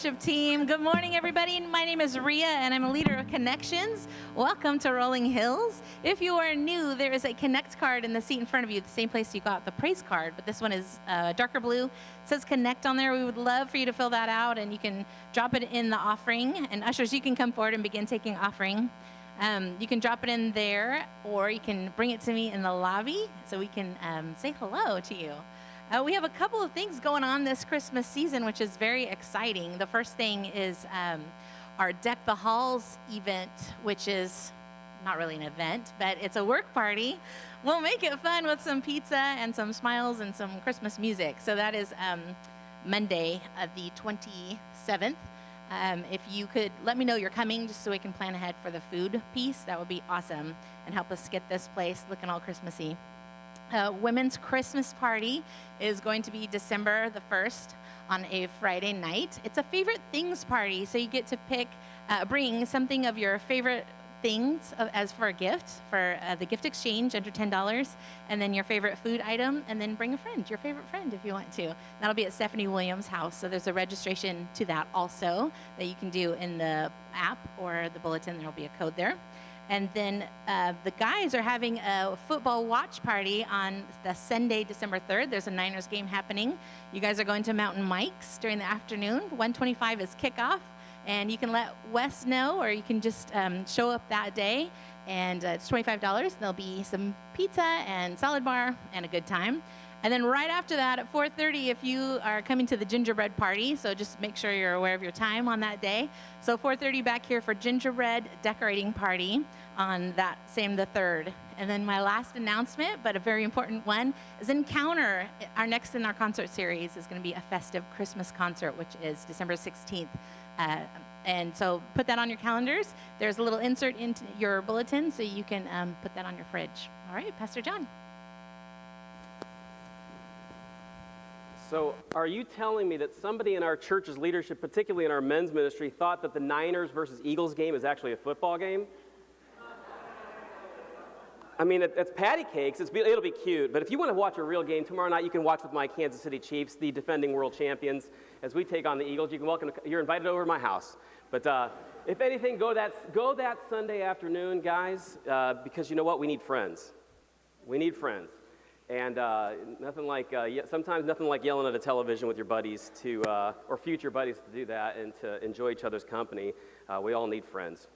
Team. Good morning, everybody. My name is Ria, and I'm a leader of Connections. Welcome to Rolling Hills. If you are new, there is a Connect card in the seat in front of you, the same place you got the Praise card, but this one is darker blue. It says Connect on there. We would love for you to fill that out, and you can drop it in the offering. And ushers, you can come forward and begin taking offering. You can drop it in there, or you can bring it to me in the lobby so we can say hello to you. We have a couple of things going on this Christmas season, which is very exciting. The first thing is our Deck the Halls event, which is not really an event, but it's a work party. We'll make it fun with some pizza and some smiles and some Christmas music. So that is Monday, the 27th. If you could let me know you're coming just so we can plan ahead for the food piece, that would be awesome and help us get this place looking all Christmassy. Women's Christmas party is going to be December the 1st on a Friday night. It's a favorite things party, so you get to bring something of your favorite things as for a gift, for the gift exchange under $10, and then your favorite food item, and then bring a friend, your favorite friend if you want to. That'll be at Stephanie Williams' house, so there's a registration to that also that you can do in the app or the bulletin. There'll be a code there. And then the guys are having a football watch party on the Sunday, December 3rd. There's a Niners game happening. You guys are going to Mountain Mike's during the afternoon. 1:25 is kickoff. And you can let Wes know, or you can just show up that day. And it's $25. There'll be some pizza and salad bar and a good time. And then right after that, at 4:30, if you are coming to the gingerbread party, so just make sure you're aware of your time on that day. So 4:30 back here for gingerbread decorating party on that same the 3rd. And then my last announcement, but a very important one, is Encounter. Our next in our concert series is going to be a festive Christmas concert, which is December 16th. And so put that on your calendars. There's a little insert into your bulletin, so you can put that on your fridge. All right, Pastor John. So are you telling me that somebody in our church's leadership, particularly in our men's ministry, thought that the Niners versus Eagles game is actually a football game? I mean, it's patty cakes. It'll be cute. But if you want to watch a real game, tomorrow night you can watch with my Kansas City Chiefs, the defending world champions, as we take on the Eagles. You're invited over to my house. But if anything, go that Sunday afternoon, guys, because you know what? We need friends. We need friends. And sometimes nothing like yelling at a television with your buddies or future buddies to do that and to enjoy each other's company. We all need friends.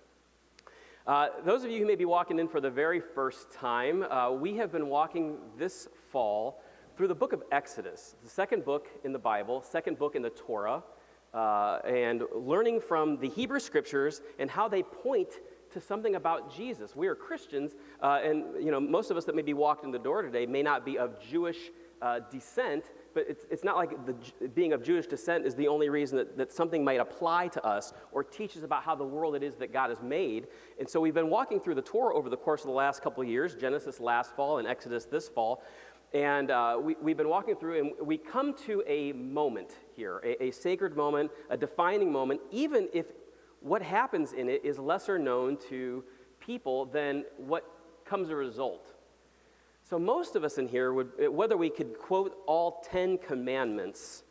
Those of you who may be walking in for the very first time, we have been walking this fall through the book of Exodus, the second book in the Bible, second book in the Torah, and learning from the Hebrew scriptures and how they point to something about Jesus. We are Christians, and most of us that may be walked in the door today may not be of Jewish descent, but it's not like being of Jewish descent is the only reason that something might apply to us or teach us about how the world it is that God has made. And so we've been walking through the Torah over the course of the last couple of years, Genesis last fall and Exodus this fall, and we've been walking through, and we come to a moment here, a sacred moment, a defining moment, even if what happens in it is lesser known to people than what comes as a result. So most of us in here, whether we could quote all 10 commandments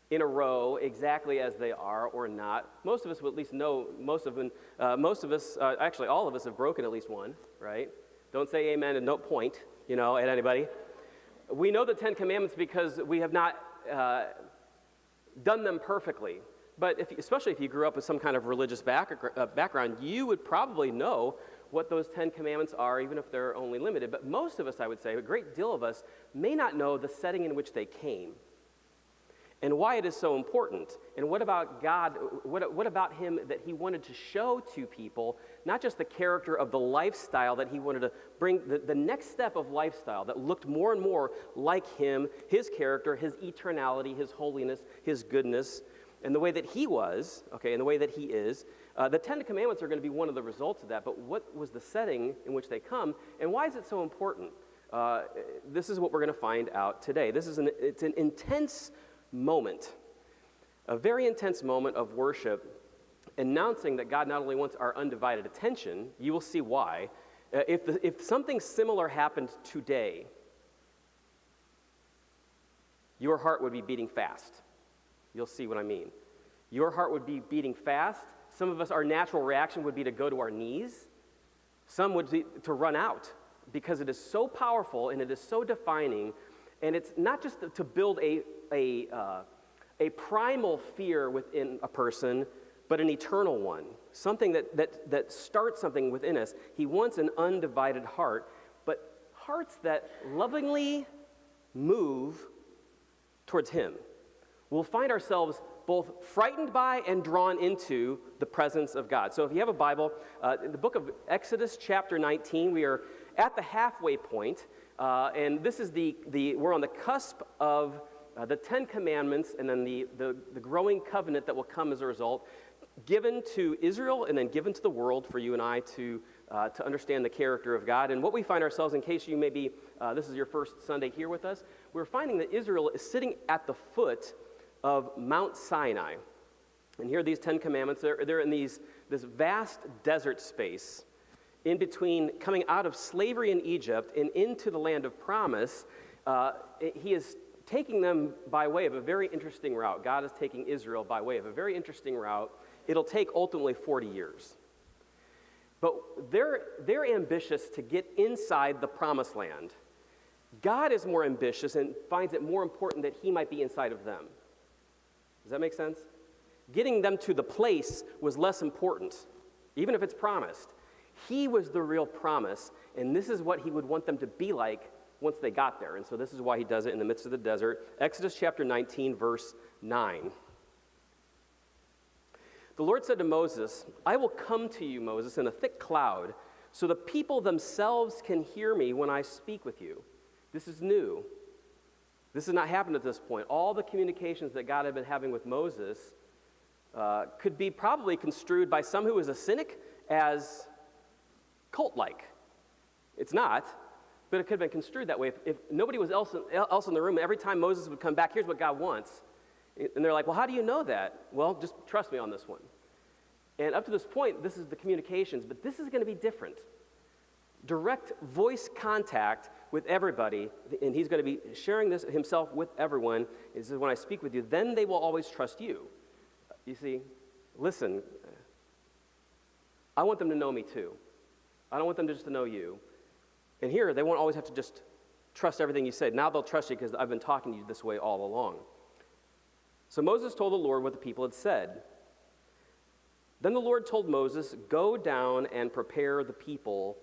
in a row exactly as they are or not, most of us would at least know most of us, actually all of us have broken at least one, right? Don't say amen and don't point, at anybody. We know the 10 commandments because we have not done them perfectly. But especially if you grew up with some kind of religious background, you would probably know what those 10 commandments are, even if they're only limited. But most of us, I would say, a great deal of us, may not know the setting in which they came and why it is so important. And what about God, what about him that he wanted to show to people, not just the character of the lifestyle that he wanted to bring, the next step of lifestyle that looked more and more like him, his character, his eternality, his holiness, his goodness, and the way that he was, and the way that he is. The 10 Commandments are going to be one of the results of that, but what was the setting in which they come, and why is it so important? This is what we're going to find out today. It's an intense moment, a very intense moment of worship, announcing that God not only wants our undivided attention, you will see why. If something similar happened today, your heart would be beating fast. You'll see what I mean. Your heart would be beating fast. Some of us, our natural reaction would be to go to our knees. Some would be to run out because it is so powerful and it is so defining. And it's not just to build a primal fear within a person, but an eternal one, something that starts something within us. He wants an undivided heart, but hearts that lovingly move towards him. We'll find ourselves both frightened by and drawn into the presence of God. So if you have a Bible, in the book of Exodus chapter 19, we are at the halfway point, and this is we're on the cusp of the Ten Commandments and then the growing covenant that will come as a result, given to Israel and then given to the world for you and I to understand the character of God. And what we find ourselves, in case you maybe, this is your first Sunday here with us, we're finding that Israel is sitting at the foot of Mount Sinai. And here are these Ten Commandments. They're in this vast desert space in between coming out of slavery in Egypt and into the land of promise. He is taking them by way of a very interesting route. God is taking Israel by way of a very interesting route. It'll take ultimately 40 years. But they're ambitious to get inside the promised land. God is more ambitious and finds it more important that he might be inside of them. Does that make sense? Getting them to the place was less important, even if it's promised. He was the real promise, and this is what he would want them to be like once they got there. And so this is why he does it in the midst of the desert. Exodus chapter 19, verse 9. The Lord said to Moses, "I will come to you, Moses, in a thick cloud, so the people themselves can hear me when I speak with you." This is new. This has not happened at this point. All the communications that God had been having with Moses could be probably construed by some who was a cynic as cult-like. It's not, but it could have been construed that way. If nobody was else in the room, every time Moses would come back, here's what God wants. And they're like, well, how do you know that? Well, just trust me on this one. And up to this point, this is the communications, but this is going to be different. Direct voice contact with everybody, and he's going to be sharing this himself with everyone. He says, when I speak with you, then they will always trust you. You see, listen, I want them to know me too. I don't want them just to know you. And here, they won't always have to just trust everything you said. Now they'll trust you because I've been talking to you this way all along. So Moses told the Lord what the people had said. Then the Lord told Moses, "Go down and prepare the people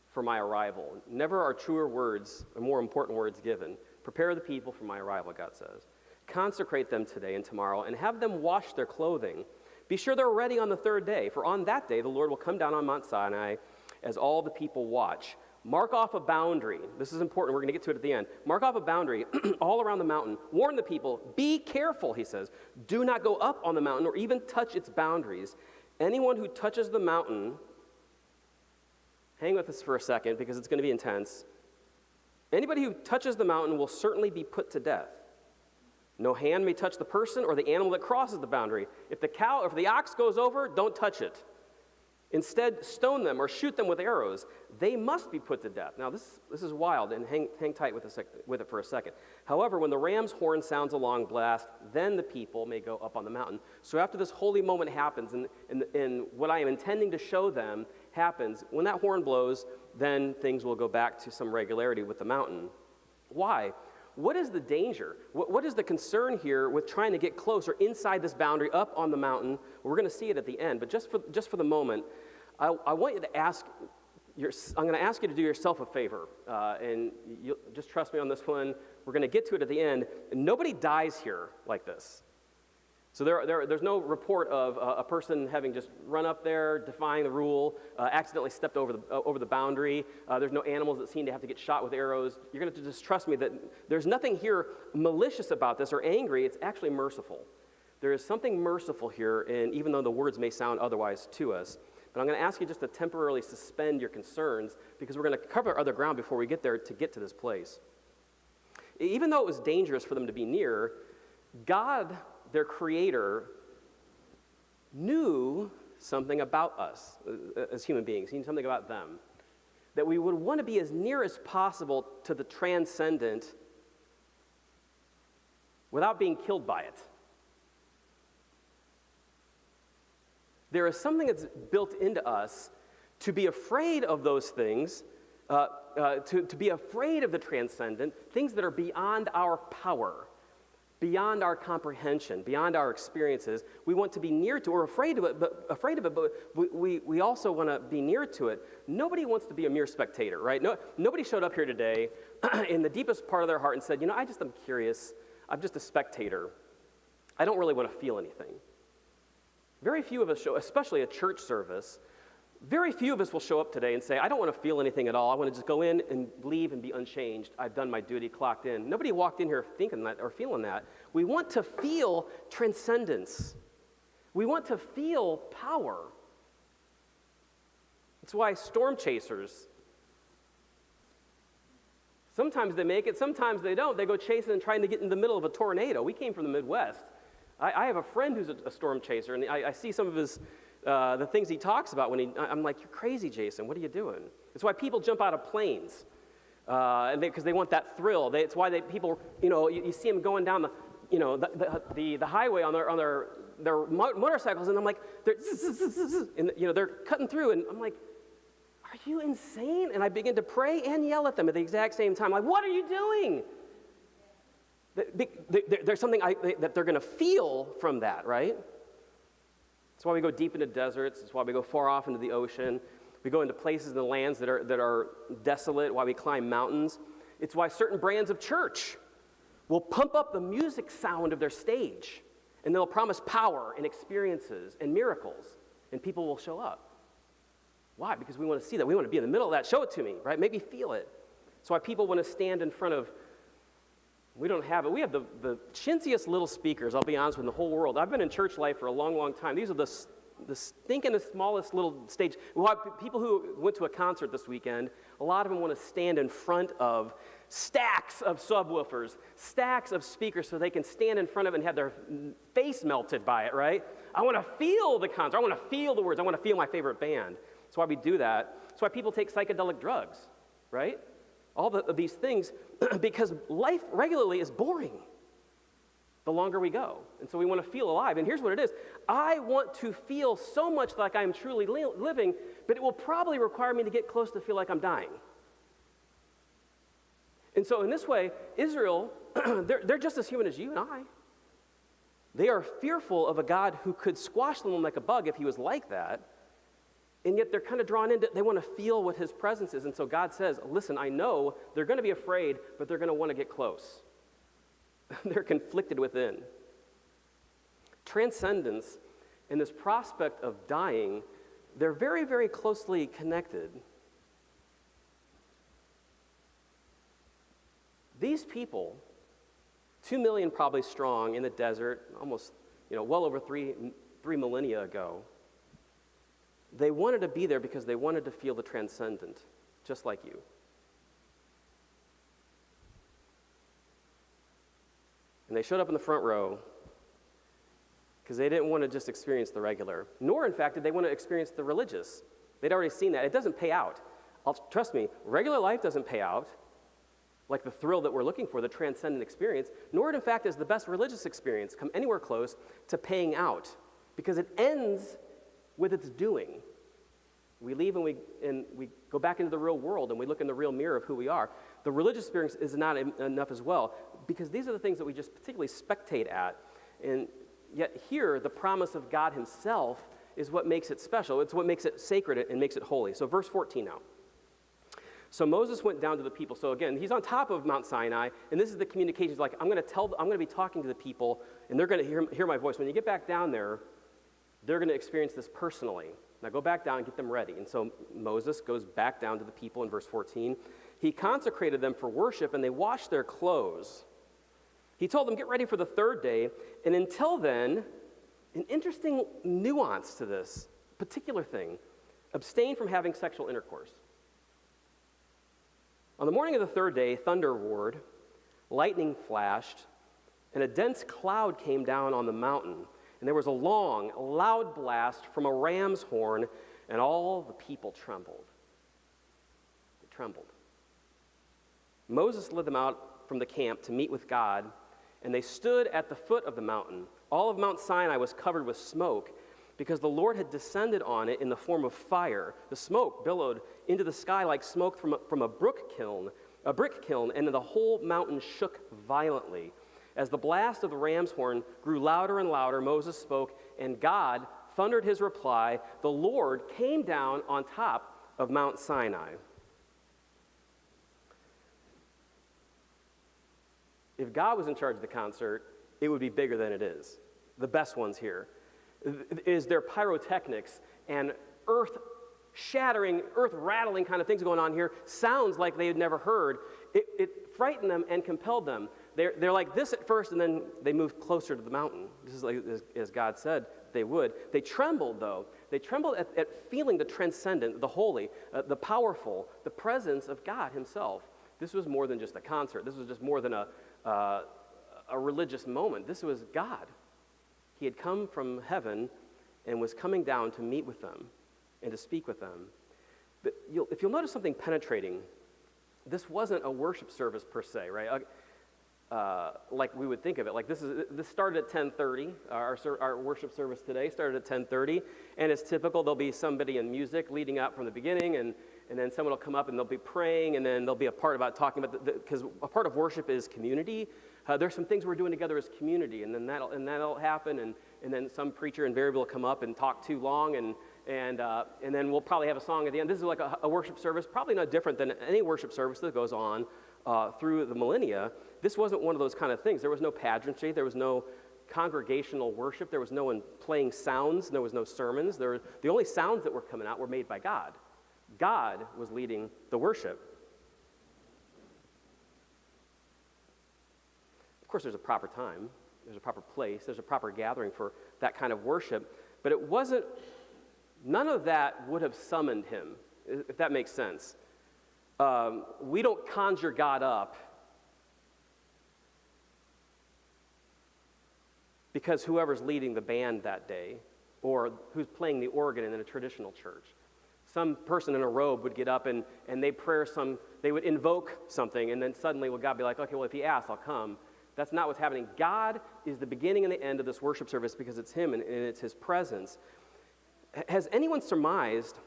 for my arrival." Never are truer words or more important words given. Prepare the people for my arrival, God says. Consecrate them today and tomorrow and have them wash their clothing. Be sure they're ready on the third day, for on that day the Lord will come down on Mount Sinai as all the people watch. Mark off a boundary. This is important. We're going to get to it at the end. Mark off a boundary all around the mountain. Warn the people. Be careful, he says. Do not go up on the mountain or even touch its boundaries. Anyone who touches the mountain, hang with us for a second because it's going to be intense. Anybody who touches the mountain will certainly be put to death. No hand may touch the person or the animal that crosses the boundary. If the cow or if the ox goes over, don't touch it. Instead, stone them or shoot them with arrows. They must be put to death. Now, this is wild, and hang tight with it for a second. However, when the ram's horn sounds a long blast, then the people may go up on the mountain. So after this holy moment happens, and what I am intending to show them happens, when that horn blows, then things will go back to some regularity with the mountain. Why? What is the danger? What is the concern here with trying to get close or inside this boundary up on the mountain? We're going to see it at the end, but just for the moment, I want you to ask. I'm going to ask you to do yourself a favor, and you just trust me on this one. We're going to get to it at the end. Nobody dies here like this. So there's no report of a person having just run up there, defying the rule, accidentally stepped over the boundary. There's no animals that seem to have to get shot with arrows. You're going to just trust me that there's nothing here malicious about this or angry. It's actually merciful. There is something merciful here, and even though the words may sound otherwise to us. But I'm going to ask you just to temporarily suspend your concerns because we're going to cover other ground before we get there to get to this place. Even though it was dangerous for them to be near, God, their creator, knew something about us as human beings. He knew something about them. That we would want to be as near as possible to the transcendent without being killed by it. there is something that's built into us to be afraid of those things, to be afraid of the transcendent, things that are beyond our power, beyond our comprehension, beyond our experiences. We want to be near to, or afraid of it, but we also want to be near to it. Nobody wants to be a mere spectator, right? Nobody showed up here today in the deepest part of their heart and said, I'm curious. I'm just a spectator. I don't really want to feel anything. Very few of us show, especially a church service, very few of us will show up today and say, I don't want to feel anything at all. I want to just go in and leave and be unchanged. I've done my duty, clocked in. Nobody walked in here thinking that or feeling that. We want to feel transcendence. We want to feel power. That's why storm chasers, sometimes they make it, sometimes they don't. They go chasing and trying to get in the middle of a tornado. We came from the Midwest. I have a friend who's a storm chaser, and I see some of his the things he talks about when I'm like, you're crazy, Jason. What are you doing? It's why people jump out of planes, because they want that thrill. It's why people, you see them going down the highway on their motorcycles, and I'm like, they're cutting through, and I'm like, are you insane? And I begin to pray and yell at them at the exact same time. Like, what are you doing? There's something that they're going to feel from that, right? That's why we go deep into deserts. That's why we go far off into the ocean. We go into places in the lands that are desolate, why we climb mountains. It's why certain brands of church will pump up the music sound of their stage, and they'll promise power and experiences and miracles, and people will show up. Why? Because we want to see that. We want to be in the middle of that. Show it to me, right? Make me feel it. That's why people want to stand in front of. We don't have it. We have the chintziest little speakers, I'll be honest with, in the whole world. I've been in church life for a long, long time. These are the stinkingest, smallest little stage. People who went to a concert this weekend, a lot of them want to stand in front of stacks of subwoofers, stacks of speakers, so they can stand in front of it and have their face melted by it, right? I want to feel the concert. I want to feel the words. I want to feel my favorite band. That's why we do that. That's why people take psychedelic drugs, right? All of these things, because life regularly is boring the longer we go. And so we want to feel alive. And here's what it is. I want to feel so much like I am truly living, but it will probably require me to get close to feel like I'm dying. And so in this way, Israel, they're just as human as you and I. They are fearful of a God who could squash them like a bug if he was like that. And yet they're kind of drawn into, they want to feel what his presence is. And so God says, listen, I know they're going to be afraid, but they're going to want to get close. They're conflicted within. Transcendence and this prospect of dying, they're very, very closely connected. These people, 2 million probably strong in the desert, almost, well over three millennia ago, they wanted to be there because they wanted to feel the transcendent, just like you. And they showed up in the front row because they didn't want to just experience the regular, nor, in fact, did they want to experience the religious. They'd already seen that. It doesn't pay out. Trust me, regular life doesn't pay out like the thrill that we're looking for, the transcendent experience, nor, in fact, does the best religious experience come anywhere close to paying out, because it ends with its doing. We leave and we go back into the real world and we look in the real mirror of who we are. The religious experience is not enough as well, because these are the things that we just particularly spectate at. And yet here, the promise of God himself is what makes it special. It's what makes it sacred and makes it holy. So verse 14 now. So Moses went down to the people. So again, he's on top of Mount Sinai, and this is the communication. He's like, I'm going to be talking to the people, and they're going to hear my voice. When you get back down there, they're going to experience this personally. Now go back down and get them ready. And so Moses goes back down to the people in verse 14. He consecrated them for worship, and they washed their clothes. He told them, get ready for the third day. And until then, an interesting nuance to this particular thing, abstain from having sexual intercourse. On the morning of the third day, thunder roared, lightning flashed, and a dense cloud came down on the mountain. And there was a long, loud blast from a ram's horn, and all the people trembled. They trembled. Moses led them out from the camp to meet with God, and they stood at the foot of the mountain. All of Mount Sinai was covered with smoke. because the Lord had descended on it in the form of fire. The smoke billowed into the sky like smoke from a brick kiln, and the whole mountain shook violently. As the blast of the ram's horn grew louder and louder, Moses spoke, and God thundered his reply. The Lord came down on top of Mount Sinai. If God was in charge of the concert, it would be bigger than it is. The best ones here is their pyrotechnics and earth-shattering, earth-rattling kind of things going on here. Sounds like they had never heard. It frightened them and compelled them. They're like this at first, and then they moved closer to the mountain. This is like as God said they would. They trembled, though. They trembled at feeling the transcendent, the holy, the powerful, the presence of God himself. This was more than just a concert. This was just more than a religious moment. This was God. He had come from heaven and was coming down to meet with them and to speak with them. But if you'll notice something penetrating, this wasn't a worship service per se, right? Like we would think of it. Like this started at 10:30. Our worship service today started at 10:30, and it's typical. There'll be somebody in music leading up from the beginning, and then someone will come up and they'll be praying, and then there'll be a part about talking about because a part of worship is community. There's some things we're doing together as community, and then that'll happen, and then some preacher invariably will come up and talk too long, and then we'll probably have a song at the end. This is like a worship service, probably not different than any worship service that goes on through the millennia. This wasn't one of those kind of things. There was no pageantry. There was no congregational worship. There was no one playing sounds. There was no sermons. The only sounds that were coming out were made by God. God was leading the worship. Of course, there's a proper time, there's a proper place, there's a proper gathering for that kind of worship, but none of that would have summoned him, if that makes sense. We don't conjure God up because whoever's leading the band that day or who's playing the organ in a traditional church. Some person in a robe would get up and they would invoke something, and then suddenly would God be like, okay, well, if he asks, I'll come. That's not what's happening. God is the beginning and the end of this worship service because it's him and it's his presence. Has anyone surmised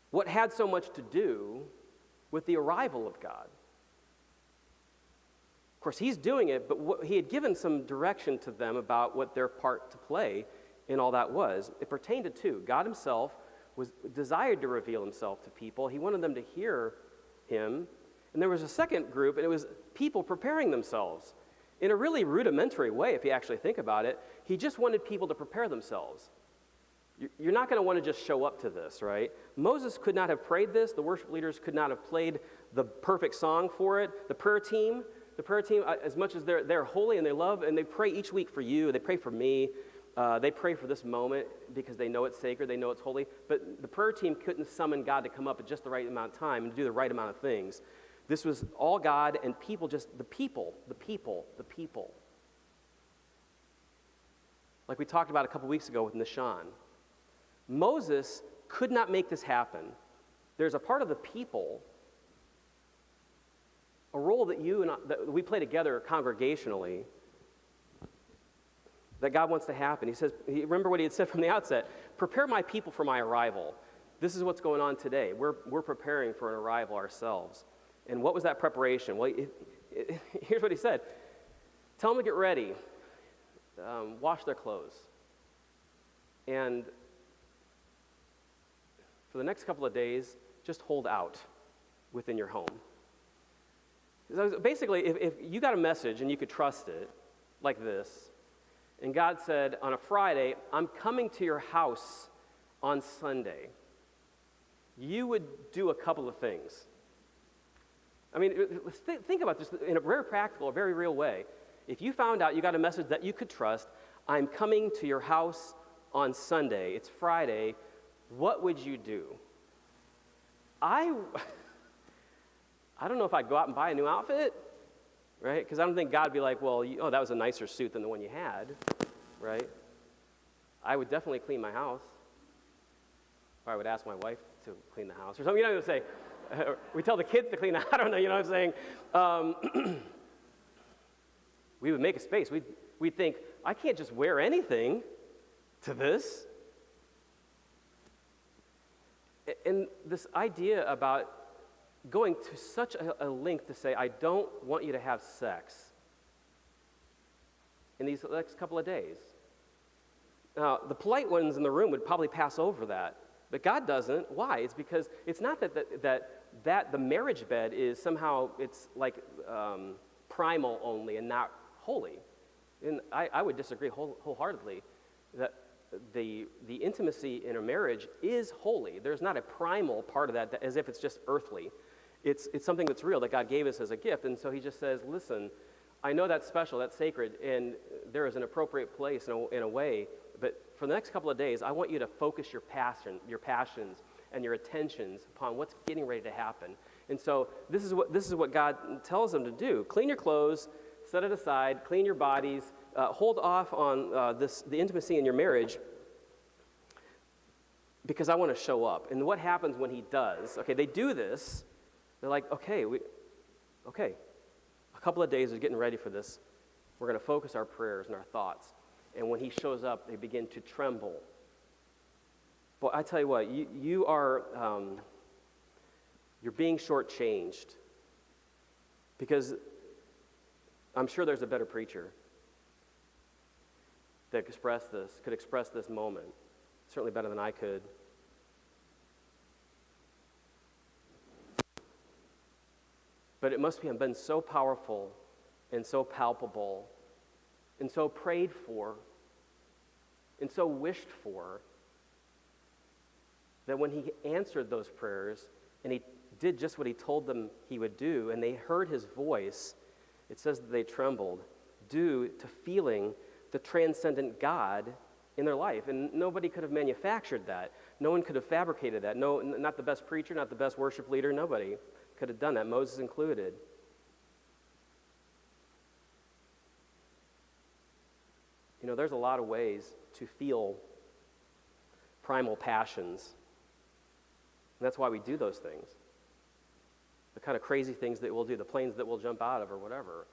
what had so much to do with the arrival of God? Of course, he's doing it, but he had given some direction to them about what their part to play in all that was. It pertained to two. God himself desired to reveal himself to people. He wanted them to hear him. And there was a second group, and it was people preparing themselves in a really rudimentary way, if you actually think about it. He just wanted people to prepare themselves. You're not going to want to just show up to this, right? Moses could not have prayed this. The worship leaders could not have played the perfect song for it. The prayer team, as much as they're holy and they love, and they pray each week for you, they pray for me, they pray for this moment because they know it's sacred, they know it's holy, but the prayer team couldn't summon God to come up at just the right amount of time and do the right amount of things. This was all God and people, just the people. Like we talked about a couple weeks ago with Nishan. Moses could not make this happen. There's a part of the people, a role that that we play together congregationally, that God wants to happen. He says, remember what he had said from the outset, prepare my people for my arrival. This is what's going on today. We're preparing for an arrival ourselves. And what was that preparation? Well, here's what he said. Tell them to get ready. Wash their clothes. And for the next couple of days, just hold out within your home. So basically, if you got a message and you could trust it, like this, and God said, on a Friday, I'm coming to your house on Sunday, you would do a couple of things. I mean, think about this in a very practical, a very real way. If you found out you got a message that you could trust, I'm coming to your house on Sunday, it's Friday, what would you do? I don't know if I'd go out and buy a new outfit, right? Because I don't think God would be like, well, that was a nicer suit than the one you had, right? I would definitely clean my house. Or I would ask my wife to clean the house or something. You know what I'm saying? We tell the kids to clean. I don't know. You know what I'm saying? We would make a space. We'd think, I can't just wear anything. to this? And this idea about going to such a length to say, I don't want you to have sex in these next couple of days. Now, the polite ones in the room would probably pass over that, but God doesn't. Why? It's because it's not that the marriage bed is somehow, it's like primal only and not holy. And I would disagree wholeheartedly that the intimacy in a marriage is holy. There's not a primal part of that as if it's just earthly. It's something that's real that God gave us as a gift. And so he just says, listen, I know that's special, that's sacred, and there is an appropriate place in a way, but for the next couple of days, I want you to focus your passions and your attentions upon what's getting ready to happen. And so this is what God tells them to do. Clean your clothes, set it aside, clean your bodies, hold off on the intimacy in your marriage, because I want to show up. And what happens when he does? Okay, they do this. They're like, okay, a couple of days of getting ready for this. We're going to focus our prayers and our thoughts. And when he shows up, they begin to tremble. But I tell you what, you're being shortchanged, because I'm sure there's a better preacher that could express this moment, certainly better than I could. But it must have been so powerful and so palpable and so prayed for and so wished for that when he answered those prayers and he did just what he told them he would do, and they heard his voice, it says that they trembled due to feeling the transcendent God in their life. And nobody could have manufactured that. No one could have fabricated that. No, not the best preacher, not the best worship leader, nobody could have done that, Moses included. You know, there's a lot of ways to feel primal passions. And that's why we do those things. The kind of crazy things that we'll do, the planes that we'll jump out of or whatever.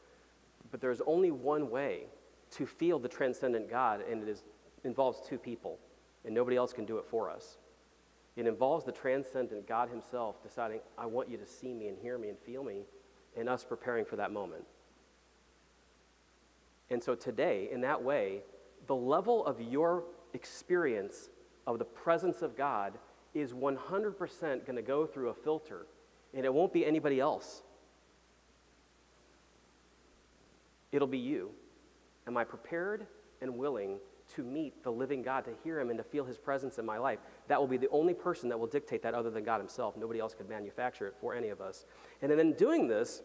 But there's only one way to feel the transcendent God, and it involves two people, and nobody else can do it for us. It involves the transcendent God himself deciding, I want you to see me and hear me and feel me, and us preparing for that moment. And so today, in that way, the level of your experience of the presence of God is 100% going to go through a filter, and it won't be anybody else. It'll be you. Am I prepared and willing to meet the living God, to hear him and to feel his presence in my life? That will be the only person that will dictate that other than God himself. Nobody else could manufacture it for any of us. And then in doing this,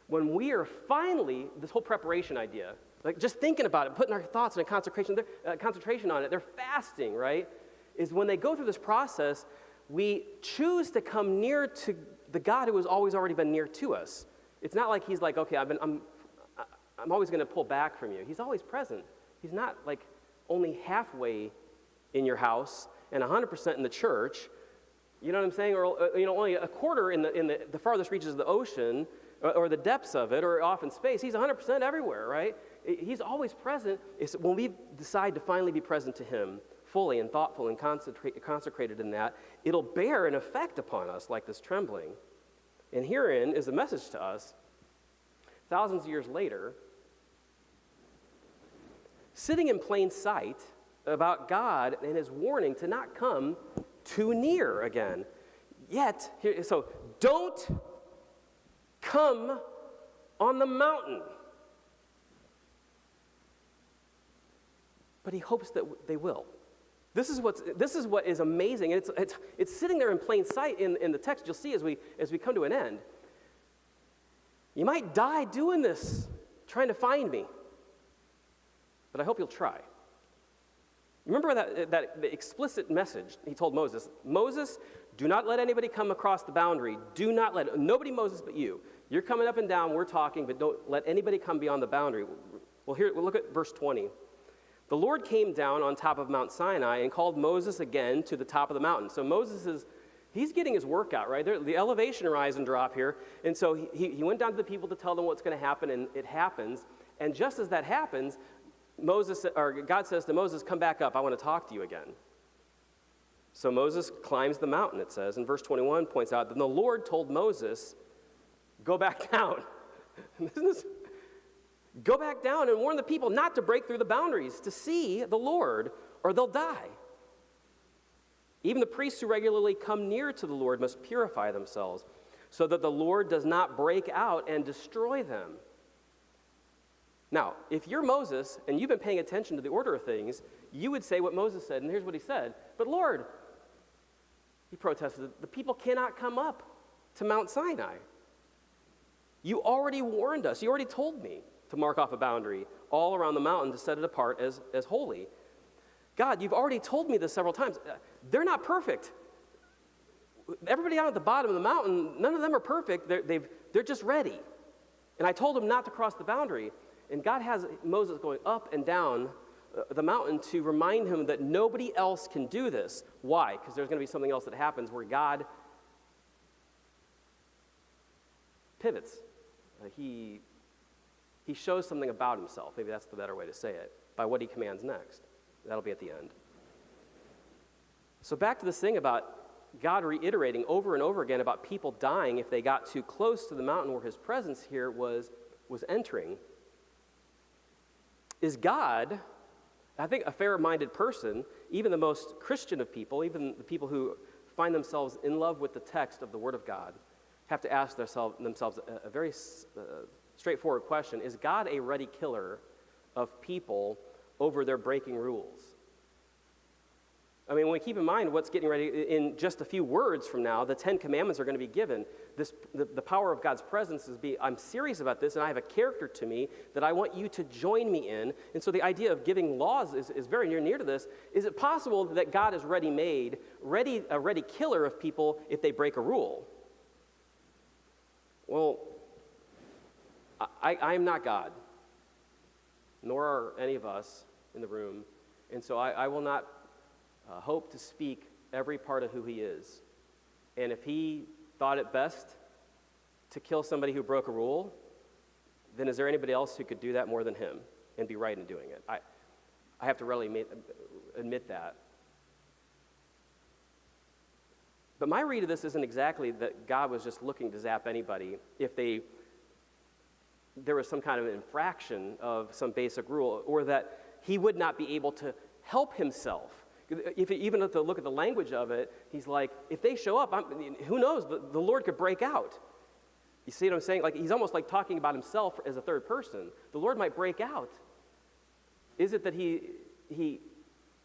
when we are finally, this whole preparation idea, like just thinking about it, putting our thoughts and concentration on it, they're fasting, right? Is when they go through this process, we choose to come near to the God who has always already been near to us. It's not like he's like, okay, I'm always going to pull back from you. He's always present. He's not like only halfway in your house and 100% in the church. You know what I'm saying? Or only a quarter in the farthest reaches of the ocean or the depths of it or off in space. He's 100% everywhere, right? He's always present. It's when we decide to finally be present to him, fully and thoughtful and consecrated in that, it'll bear an effect upon us like this trembling. And herein is the message to us, thousands of years later, sitting in plain sight about God and his warning to not come too near again. Yet, so don't come on the mountain. But he hopes that they will. This is what is amazing. And it's sitting there in plain sight in the text. You'll see as we come to an end. You might die doing this, trying to find me. But I hope you'll try. Remember that explicit message he told Moses. Moses, do not let anybody come across the boundary. Do not let, nobody Moses but you. You're coming up and down, we're talking, but don't let anybody come beyond the boundary. Well, here, we'll look at verse 20. The Lord came down on top of Mount Sinai and called Moses again to the top of the mountain. So Moses he's getting his workout, right? The elevation rise and drop here. And so he went down to the people to tell them what's going to happen, and it happens. And just as that happens, God says to Moses, come back up, I want to talk to you again. So Moses climbs the mountain, it says, and verse 21 points out, then the Lord told Moses, go back down. Go back down and warn the people not to break through the boundaries to see the Lord, or they'll die. Even the priests who regularly come near to the Lord must purify themselves, so that the Lord does not break out and destroy them. Now, if you're Moses and you've been paying attention to the order of things, you would say what Moses said, and here's what he said. But Lord, he protested, the people cannot come up to Mount Sinai. You already warned us. You already told me to mark off a boundary all around the mountain to set it apart as holy. God, you've already told me this several times. They're not perfect. Everybody down at the bottom of the mountain, none of them are perfect. They're just ready. And I told them not to cross the boundary. And God has Moses going up and down the mountain to remind him that nobody else can do this. Why? Because there's going to be something else that happens where God pivots. He shows something about himself. Maybe that's the better way to say it, by what he commands next. That'll be at the end. So back to this thing about God reiterating over and over again about people dying if they got too close to the mountain where his presence here was entering. Is God, I think a fair-minded person, even the most Christian of people, even the people who find themselves in love with the text of the Word of God, have to ask themselves a very straightforward question. Is God a ready killer of people over their breaking rules? I mean, when we keep in mind what's getting ready, in just a few words from now, the 10 Commandments are going to be given. The power of God's presence is I'm serious about this, and I have a character to me that I want you to join me in. And so the idea of giving laws is very near to this. Is it possible that God is a ready killer of people if they break a rule? Well, I am not God, nor are any of us in the room, and so I will not hope to speak every part of who he is. And if he thought it best to kill somebody who broke a rule, then is there anybody else who could do that more than him and be right in doing it? I have to really admit that. But my read of this isn't exactly that God was just looking to zap anybody if there was some kind of infraction of some basic rule, or that he would not be able to help himself. Even if you look at the language of it, he's like, if they show up, who knows, the Lord could break out. You see what I'm saying? Like, he's almost like talking about himself as a third person. The Lord might break out. Is it that he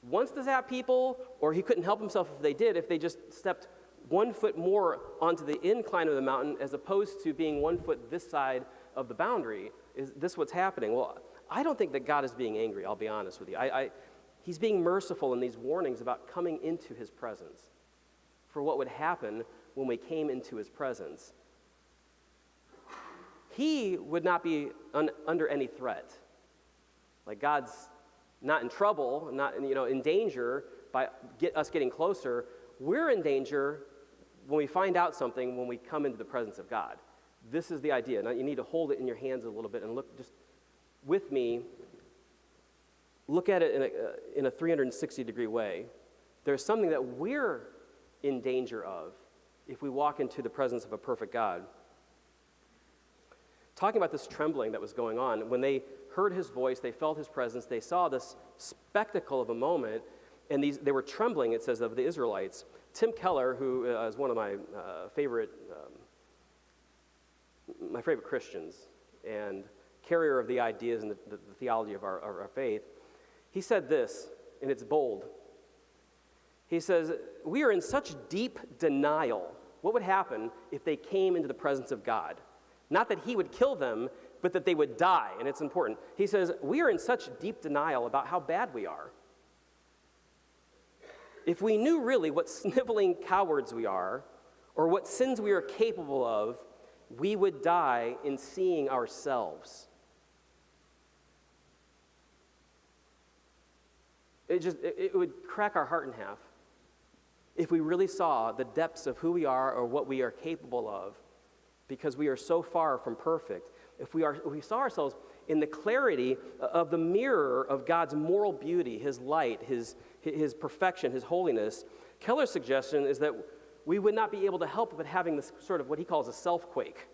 wants to zap people, or he couldn't help himself if they just stepped 1 foot more onto the incline of the mountain as opposed to being 1 foot this side of the boundary? Is this what's happening? Well, I don't think that God is being angry, I'll be honest with you. He's being merciful in these warnings about coming into his presence, for what would happen when we came into his presence. He would not be under any threat. Like, God's not in trouble, not in danger by us getting closer. We're in danger when we find out something when we come into the presence of God. This is the idea. Now, you need to hold it in your hands a little bit and look just with me. Look at it in a 360-degree way. There's something that we're in danger of if we walk into the presence of a perfect God. Talking about this trembling that was going on, when they heard his voice, they felt his presence, they saw this spectacle of a moment, and they were trembling, it says, of the Israelites. Tim Keller, who is one of my favorite Christians and carrier of the ideas and the theology of our faith, he said this, and it's bold. He says, we are in such deep denial. What would happen if they came into the presence of God? Not that he would kill them, but that they would die, and it's important. He says, we are in such deep denial about how bad we are. If we knew really what sniveling cowards we are, or what sins we are capable of, we would die in seeing ourselves. It would crack our heart in half if we really saw the depths of who we are or what we are capable of, because we are so far from perfect. If we saw ourselves in the clarity of the mirror of God's moral beauty, his light, his perfection, his holiness, Keller's suggestion is that we would not be able to help but having this sort of what he calls a self-quake.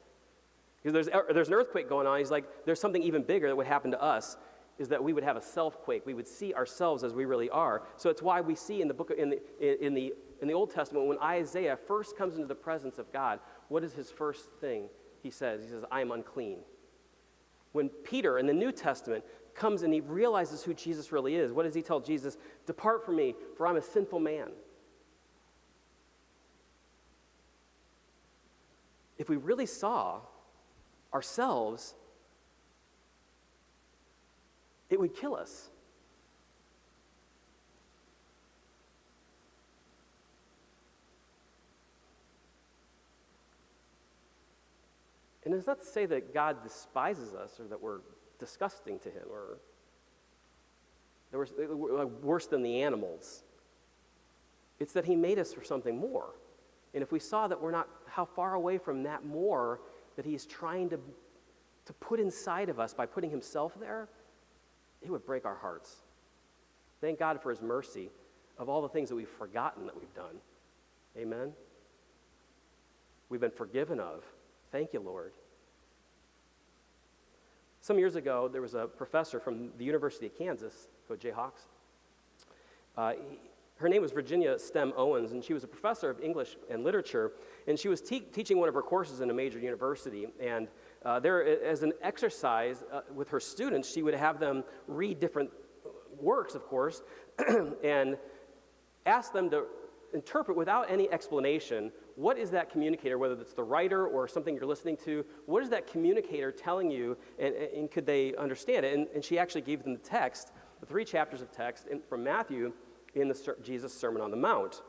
Because there's an earthquake going on. He's like, there's something even bigger that would happen to us, is that we would have a self-quake. We would see ourselves as we really are. So it's why we see in the book in the Old Testament, when Isaiah first comes into the presence of God, what is his first thing he says? He says, I am unclean. When Peter in the New Testament comes and he realizes who Jesus really is, what does he tell Jesus? Depart from me, for I'm a sinful man. If we really saw ourselves, it would kill us. And it's not to say that God despises us or that we're disgusting to him or that we're worse than the animals. It's that he made us for something more. And if we saw that we're not, how far away from that more that he's trying to put inside of us by putting himself there, it would break our hearts. Thank God for his mercy of all the things that we've forgotten that we've done. Amen? We've been forgiven of. Thank you, Lord. Some years ago, there was a professor from the University of Kansas, go Jayhawks. Her name was Virginia Stem Owens, and she was a professor of English and literature, and she was teaching one of her courses in a major university. And there, as an exercise with her students, she would have them read different works, of course, and ask them to interpret without any explanation, what is that communicator, whether it's the writer or something you're listening to, what is that communicator telling you, and could they understand it? And she actually gave them the text, the 3 chapters of text from Matthew in Jesus' Sermon on the Mount.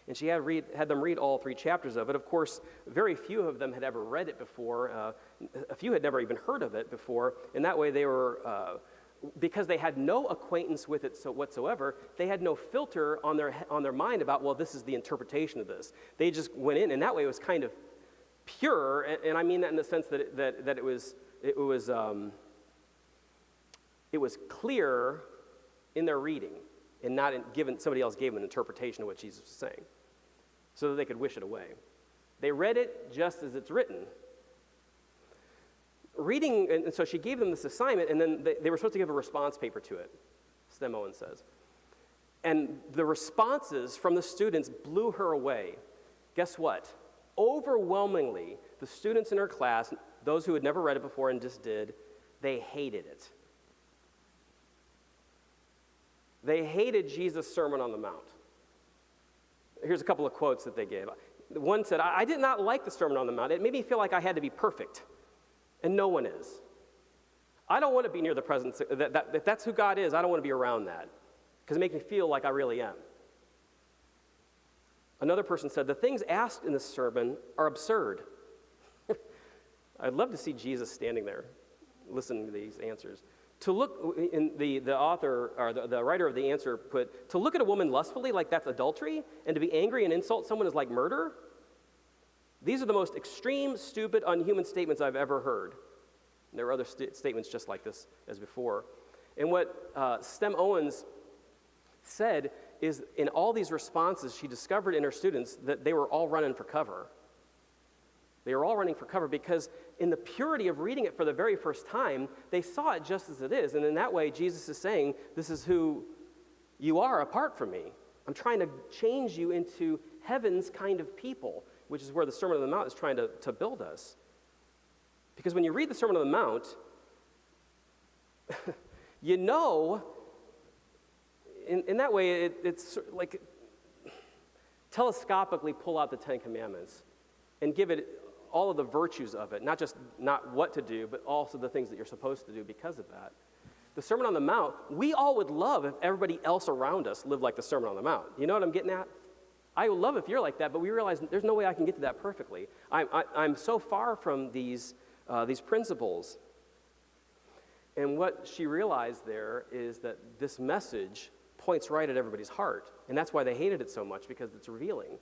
And she had them read all 3 chapters of it. Of course, very few of them had ever read it before. A few had never even heard of it before. And that way they were, because they had no acquaintance with it whatsoever, they had no filter on their mind about, well, this is the interpretation of this. They just went in, and that way it was kind of pure. And I mean that in the sense that it was clear in their reading, and not somebody else gave them an interpretation of what Jesus was saying, so that they could wish it away. They read it just as it's written. Reading, and so she gave them this assignment, and then they were supposed to give a response paper to it, Stem Owens says. And the responses from the students blew her away. Guess what? Overwhelmingly, the students in her class, those who had never read it before and just did, they hated it. They hated Jesus' Sermon on the Mount. Here's a couple of quotes that they gave. One said, I did not like the Sermon on the Mount. It made me feel like I had to be perfect, and no one is. I don't want to be near the presence. If that's who God is, I don't want to be around that, because it makes me feel like I really am. Another person said, the things asked in this sermon are absurd. I'd love to see Jesus standing there, listening to these answers. To look, in the author, or the writer of the answer put, to look at a woman lustfully, like that's adultery, and to be angry and insult someone is like murder? These are the most extreme, stupid, unhuman statements I've ever heard. And there are other statements just like this as before. And what Stem Owens said is, in all these responses, she discovered in her students that they were all running for cover. They were all running for cover because in the purity of reading it for the very first time, they saw it just as it is. And in that way, Jesus is saying, this is who you are apart from me. I'm trying to change you into heaven's kind of people, which is where the Sermon on the Mount is trying to build us. Because when you read the Sermon on the Mount, you know, in that way, it's like telescopically pull out the 10 Commandments and give it all of the virtues of it, not what to do, but also the things that you're supposed to do because of that. The Sermon on the Mount, we all would love if everybody else around us lived like the Sermon on the Mount. You know what I'm getting at? I would love if you're like that, but we realize there's no way I can get to that perfectly. I'm so far from these principles. And what she realized there is that this message points right at everybody's heart, and that's why they hated it so much, because it's revealing.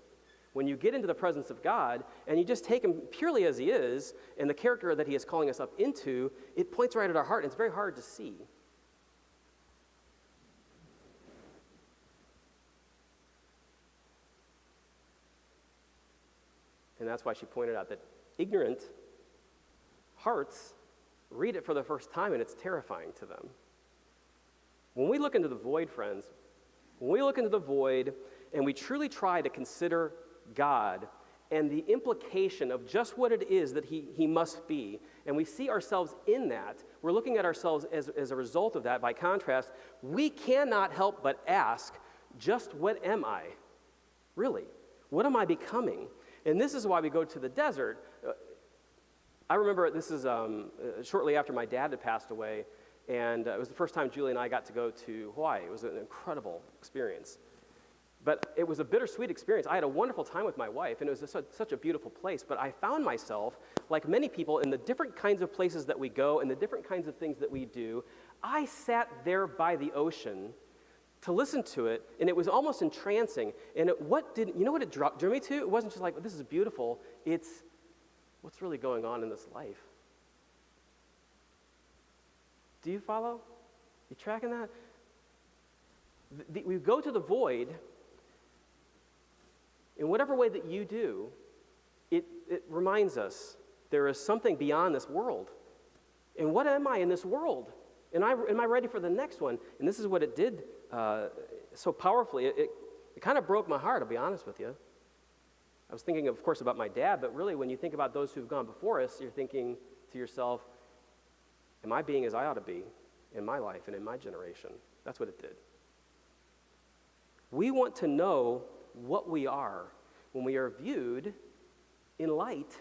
When you get into the presence of God and you just take him purely as he is and the character that he is calling us up into, it points right at our heart, and it's very hard to see. And that's why she pointed out that ignorant hearts read it for the first time, and it's terrifying to them. When we look into the void, friends, when we look into the void and we truly try to consider God and the implication of just what it is that he must be, and we see ourselves in that, we're looking at ourselves as a result of that. By contrast, we cannot help but ask, just what am I? Really? What am I becoming? And this is why we go to the desert. I remember this is shortly after my dad had passed away, and it was the first time Julie and I got to go to Hawaii. It was an incredible experience. But it was a bittersweet experience. I had a wonderful time with my wife, and it was such a beautiful place. But I found myself, like many people, in the different kinds of places that we go and the different kinds of things that we do. I sat there by the ocean to listen to it, and it was almost entrancing. And what it drew me to? It wasn't just like, this is beautiful. It's what's really going on in this life. Do you follow? You tracking that? We go to the void, in whatever way that you do, it reminds us there is something beyond this world. And what am I in this world? And am I ready for the next one? And this is what it did so powerfully. It kind of broke my heart, I'll be honest with you. I was thinking, of course, about my dad, but really when you think about those who've gone before us, you're thinking to yourself, am I being as I ought to be in my life and in my generation? That's what it did. We want to know what we are when we are viewed in light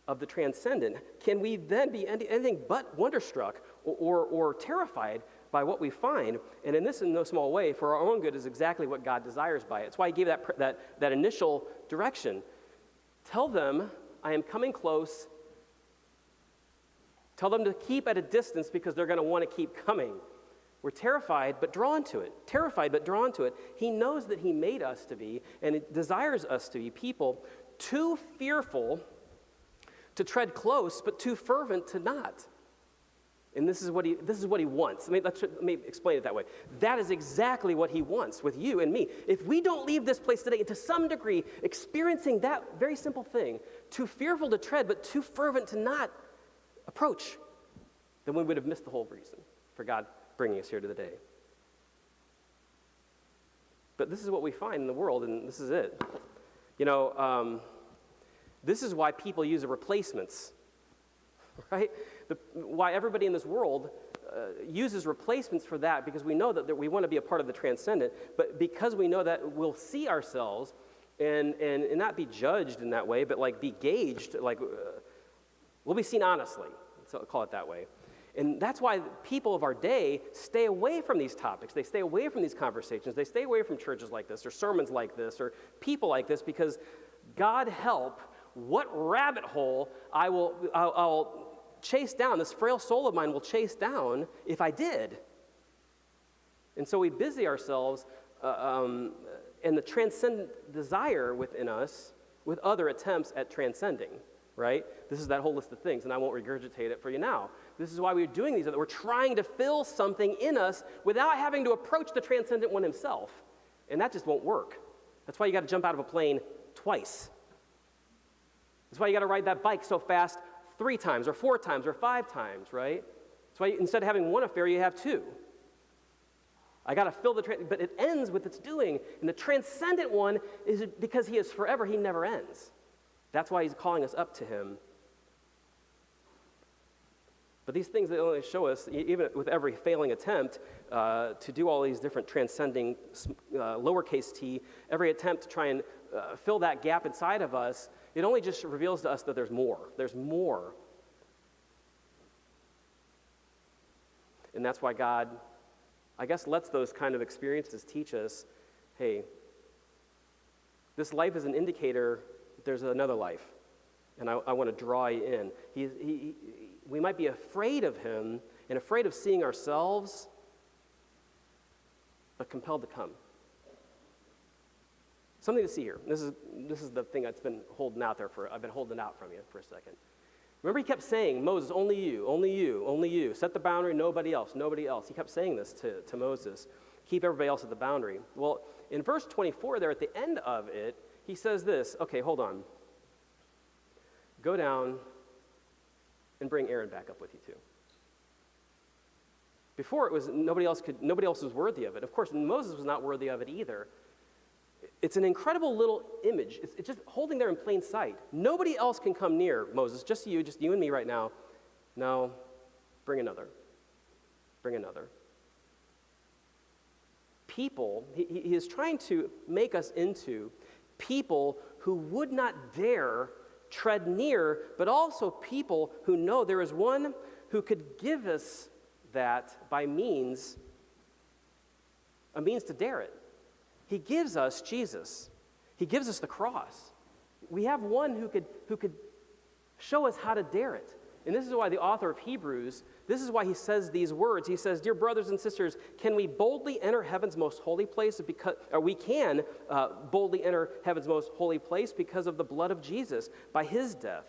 of the transcendent. Can we then be anything but wonderstruck or terrified by what we find? And in no small way, for our own good, is exactly what God desires by it. It's why he gave that initial direction. Tell them, I am coming close. Tell them to keep at a distance because they're going to want to keep coming. We're terrified but drawn to it. Terrified but drawn to it. He knows that he made us to be, and it desires us to be people too fearful to tread close, but too fervent to not. And this is what he wants. Let me explain it that way. That is exactly what he wants with you and me. If we don't leave this place today, and to some degree, experiencing that very simple thing, too fearful to tread, but too fervent to not approach, then we would have missed the whole reason for God bringing us here to the day. But this is what we find in the world, and this is it. This is why people use replacements, right? Why everybody in this world uses replacements for that, because we know that we want to be a part of the transcendent, but because we know that we'll see ourselves and not be judged in that way, but like be gauged, we'll be seen honestly, so I'll call it that way. And that's why people of our day stay away from these topics. They stay away from these conversations. They stay away from churches like this or sermons like this or people like this, because God help, what rabbit hole I'll chase down, this frail soul of mine will chase down if I did. And so we busy ourselves in the transcendent desire within us with other attempts at transcending, right? This is that whole list of things, and I won't regurgitate it for you now. This is why we're doing these. We're trying to fill something in us without having to approach the transcendent one himself. And that just won't work. That's why you got to jump out of a plane twice. That's why you got to ride that bike so fast 3 times or 4 times or 5 times, right? That's why instead of having one affair, you have 2. I got to fill but it ends with its doing. And the transcendent one is because he is forever, he never ends. That's why he's calling us up to him. But these things, they only show us, even with every failing attempt to do all these different transcending lowercase t, every attempt to try and fill that gap inside of us, it only just reveals to us that there's more. There's more. And that's why God, I guess, lets those kind of experiences teach us, hey, this life is an indicator that there's another life. And I want to draw you in. We might be afraid of him and afraid of seeing ourselves, but compelled to come. something to see here. This is the thing that's been holding out there I've been holding out from you for a second. Remember, he kept saying, Moses, only you, only you, only you. Set the boundary, nobody else, nobody else. He kept saying this to Moses. Keep everybody else at the boundary. Well, in verse 24 there at the end of it, he says this. Okay, hold on. Go down and bring Aaron back up with you too. Before it was nobody else was worthy of it. Of course, Moses was not worthy of it either. It's an incredible little image. It's just holding there in plain sight. Nobody else can come near Moses, just you and me right now. No, bring another. Bring another. People, he is trying to make us into people who would not dare tread near, but also people who know there is one who could give us that by a means to dare it. He gives us Jesus. He gives us the cross. We have one who could show us how to dare it. And this is why the author of Hebrews, this is why he says these words. He says, dear brothers and sisters, can we boldly enter heaven's most holy place? We can boldly enter heaven's most holy place because of the blood of Jesus, by his death.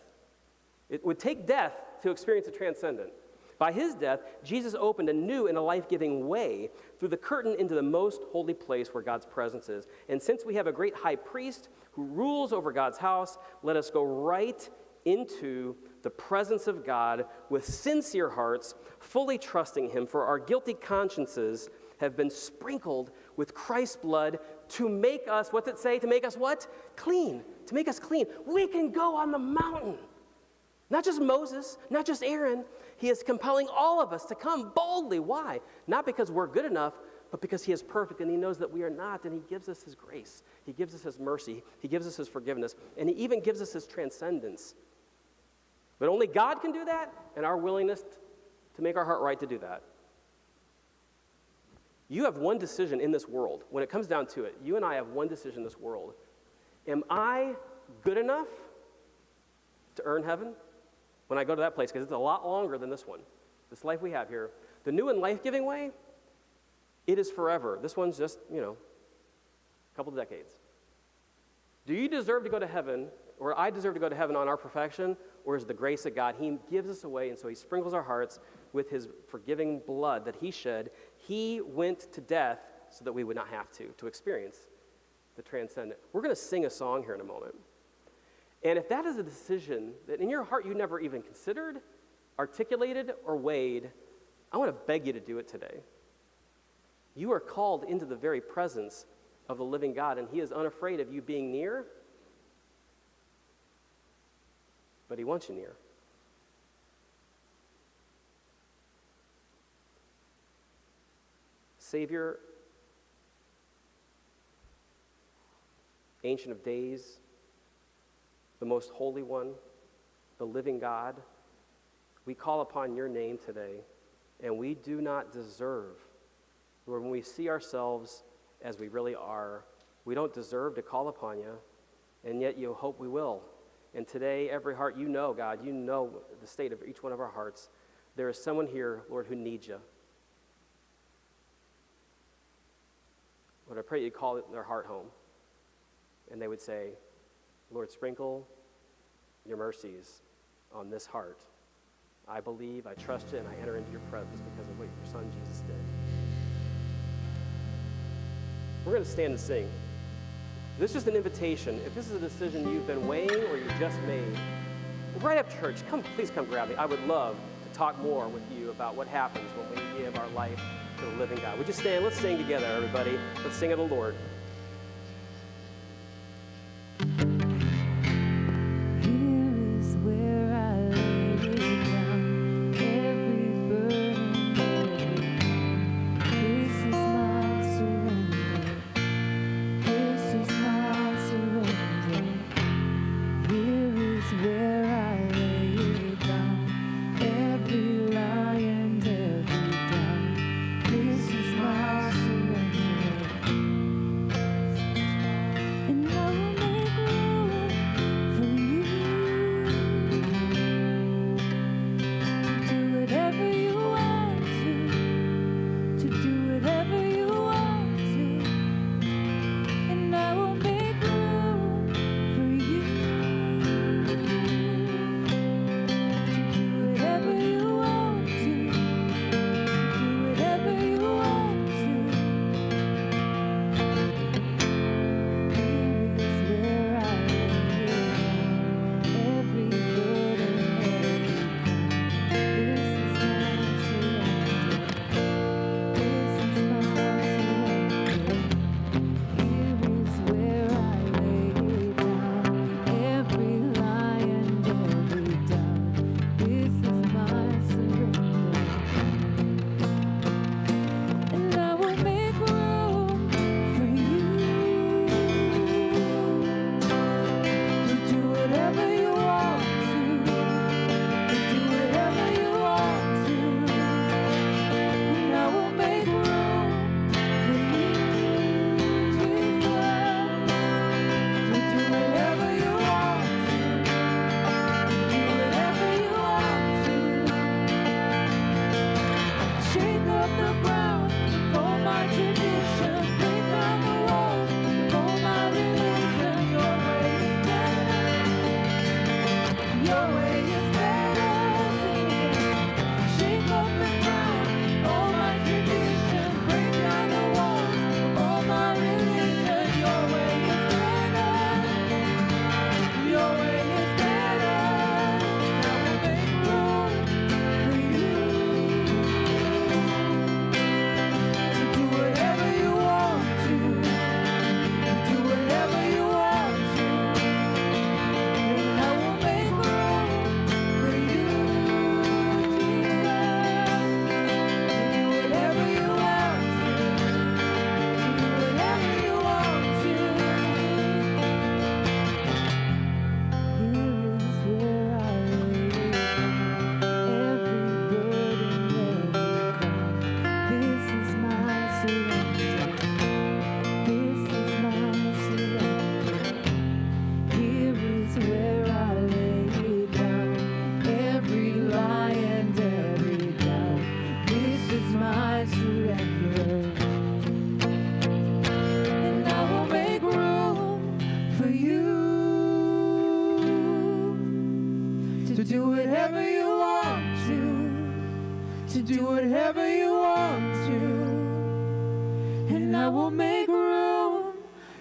It would take death to experience the transcendent. By his death, Jesus opened a new and a life-giving way through the curtain into the most holy place where God's presence is. And since we have a great high priest who rules over God's house, let us go right into the presence of God with sincere hearts, fully trusting him, for our guilty consciences have been sprinkled with Christ's blood to make us, what's it say? To make us what? Clean. To make us clean. We can go on the mountain. Not just Moses, not just Aaron. He is compelling all of us to come boldly. Why? Not because we're good enough, but because he is perfect and he knows that we are not, and he gives us his grace. He gives us his mercy. He gives us his forgiveness, and he even gives us his transcendence. But only God can do that, and our willingness to make our heart right to do that. You have one decision in this world. When it comes down to it, you and I have one decision in this world. Am I good enough to earn heaven when I go to that place? Because it's a lot longer than this one, this life we have here. The new and life-giving way, it is forever. This one's just, a couple of decades. Do you deserve to go to heaven, or I deserve to go to heaven on our perfection, or is the grace of God? He gives us away, and so he sprinkles our hearts with his forgiving blood that he shed. He went to death so that we would not have to experience the transcendent. We're going to sing a song here in a moment. And if that is a decision that in your heart you never even considered, articulated, or weighed, I want to beg you to do it today. You are called into the very presence of the living God, and he is unafraid of you being near, but he wants you near. Savior, Ancient of Days, the Most Holy One, the living God, we call upon your name today, and we do not deserve, Lord, when we see ourselves as we really are, we don't deserve to call upon you, and yet you hope we will. And today, every heart, you know, God, you know the state of each one of our hearts. There is someone here, Lord, who needs you. Lord, I pray you call their heart home, and they would say, Lord, sprinkle your mercies on this heart. I believe, I trust you, and I enter into your presence because of what your son Jesus did. We're going to stand and sing. This is just an invitation. If this is a decision you've been weighing or you just made, right after church, please come grab me. I would love to talk more with you about what happens when we give our life to the living God. Would you stand? Let's sing together, everybody. Let's sing of the Lord. And I will make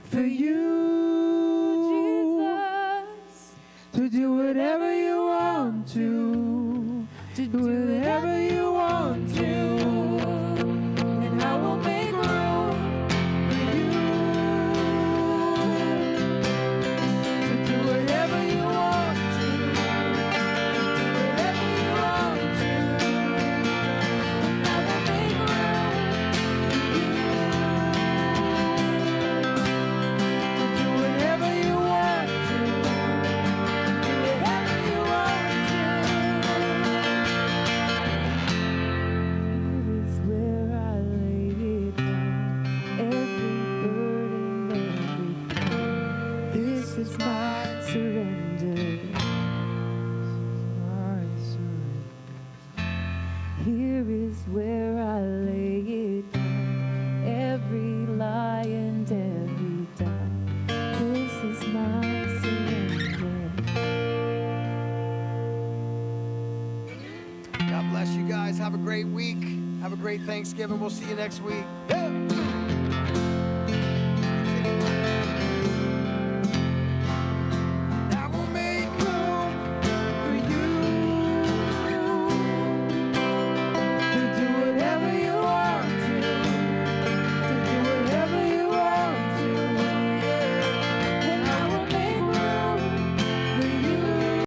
for you, Jesus, to do whatever you want to do whatever you want to, and I will make room for you, to do whatever you want to, do whatever you want to, and I will make room for you, to do whatever you want to, do whatever you want to. Here is where I lay it down, every burden, every pain. This is my surrender. My surrender. Here is where I lay it down, every lie and every doubt. This is my surrender. God bless you guys. Have a great week. Have a great Thanksgiving. We'll see you next week.